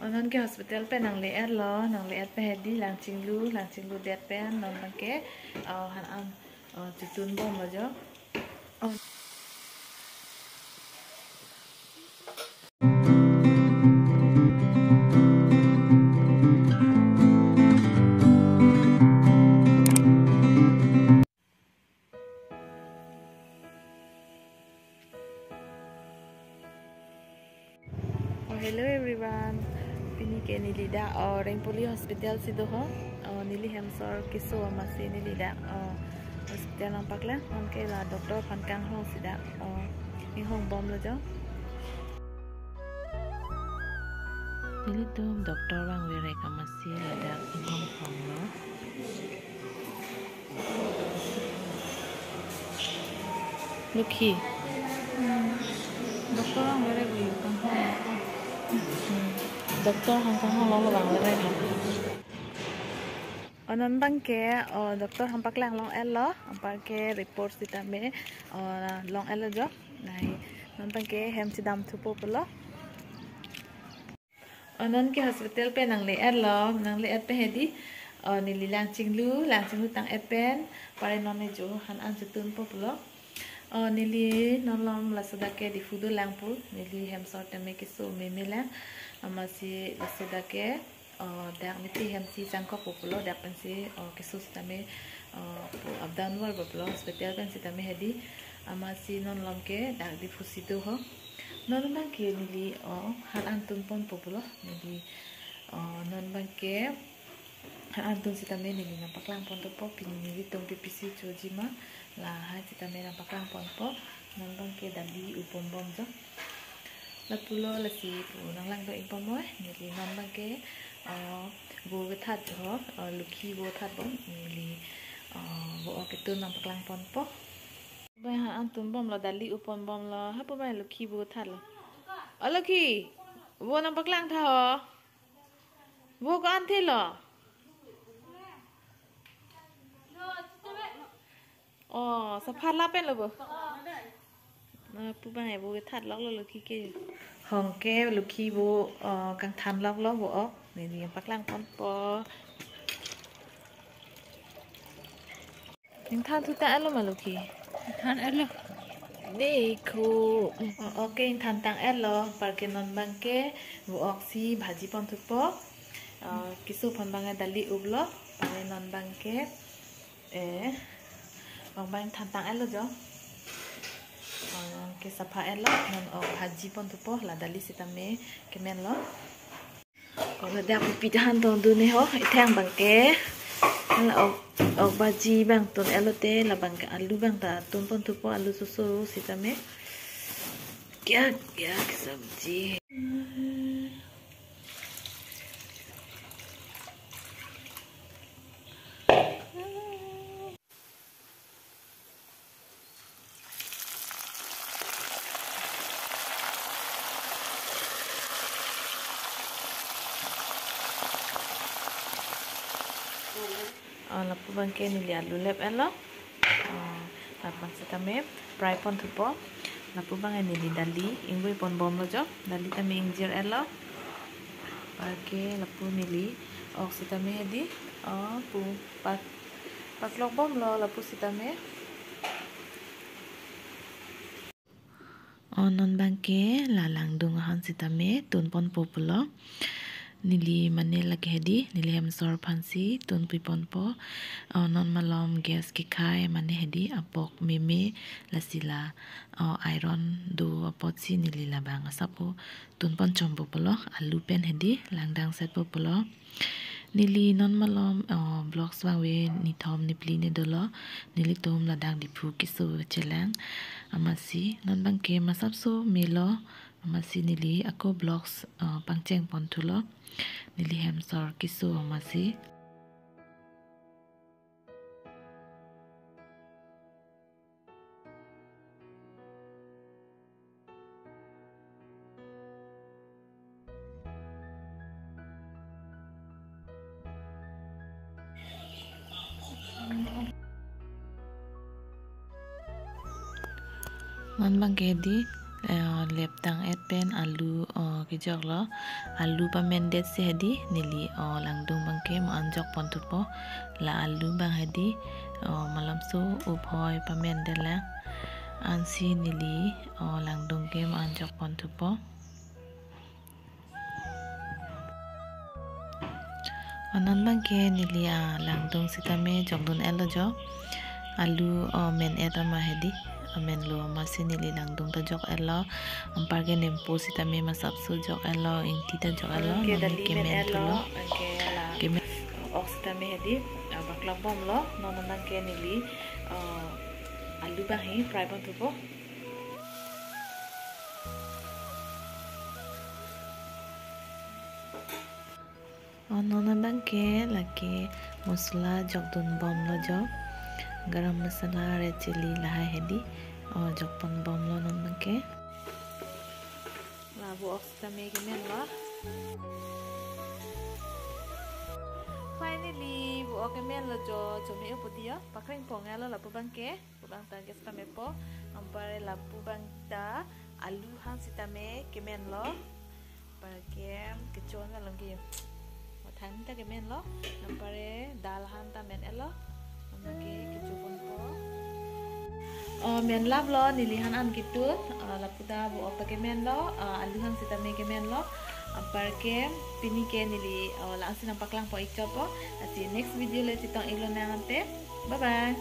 non ke hospital pe nang le at lo nang le at pe hedi lang ching lu det pe non bang ke han an chitun bom lo jo. Hello everyone. Pini ke nilida Rainpoli Hospital sido ho. Nili Hemsor kiso masih nilida hospital nampak lah. Mungkin lah doktor pankang ho sida ini hong bom lo jo. Nili tu doktor bang wira masih ada ini hong lo. Lukhi. Doktor bang wira kan hong. Doktor hangkang long bang wira kan. Onon bang ke doktor hampak lang long elo hampak ke report sita me long elo jo nai non bang ke hem sidam thupo polo onon ke hospital pe nang le elo nang le pe hedi nili lang chinglu tang epen pare non ne jo han an setun po polo nili non lom la sada ke di fudu lang pu nili hem sort me ke so me mela amasi la sada ke dak niti hem si jangko populo dak pensi kesus tame abdan war populo hospital pensi tame hedi amasi non lomke dak di fusido ho non bangke nili han antun pon populo nili non bangke han antun sitame nili napaklang pon to po pinili tong pipisi chojima la ha sitame napaklang pon po non bangke dali upom bom jo la pulo la si pu nang lang do impom mo nili non bangke bo that ho lukhi bo that bom nili bo ketun nang paklang pon po bai ha antun bom lo dali upon bom lo ha po bai lukhi bo that lo lukhi bo nang paklang tha ho bo ko an the lo sa phat la pen lo bo pu bai bo that lok lo lukhi ke hong ke lukhi bo kang tham lok lo bo nili paklang pon po những than thu ta lo mà lukhi than lo देखो ओके थान तांग एलो पार्के नन बांके वो ऑक्सी भाजी पन थुपो किसु फन बांगे दाली उबलो पारे नन बांके बांग थान तांग एलो जो के सफा एलो नन भाजी पन थुपो ला दाली सितामे केमेन लो और दा पिटान तो दुने हो इथांग बांके baji bang ton elote la bang alu bang ta ton pon thupo alu susu sitame kya sabji lapu bangke nili alu lep elo lapang setame fry pon thupo lapu bang nili dali ingui pon bom lo jo dali tame ingjir elo bangke lapu nili ok setame hedi pu pak lok bom lo lapu setame non bangke lalang dung han setame tun pon populo nili mane lagi hedi nili Hemsor phansi tun pipon po non malom gas ki khai mane hedi apok meme lasila iron do apot si nili labang sapo tun pon chombo polo alu pen hedi langdang set po polo nili non malom blocks wa we ni thom ni pli ne dolo nili tom ladang di phu kiso chelang amasi non bang ke masap so melo amasi nili ako blocks pangcheng pon thulo nili Hemsor kiso amasi non bang ke di leptang et pen alu kijok lo alu pamendet se hedi nili langdung bangke mo anjok pontupo la alu bang hedi malam so uphoy pamendet la ansi nili langdung ke mo anjok pontupo anan bangke nili langdung sitame jokdun elo jo alu men et ama hedi amen lo masih nili langdung ta jok elo ampar ke nempo sitame masap su jok elo ingti ta jok elo nami kemen tulo kemen oksitame hedi baklang bom lo nonan ke nili alu bahi fry pon tupo nonan bangke laki musla jokdun bom lo jo garam masala red chili laha hedi jokpon bom lo non bangke labu oksitame kemen lo finally bu kemen lo jo jomi uputia pakreng ponga lo labu bangke bang ta ges tame po ampare labu bangta alu han sitame kemen lo parke kechon la lagi wathan ta kemen lo ampare dal han ta men elo amake kechupon po men lab lo nilihan an kitut lapuda bu ok kemen lo alu han sitame kemen lo parke pini ke nili la asin paklang po ikcho po ati next video le titong ilo na ante bye bye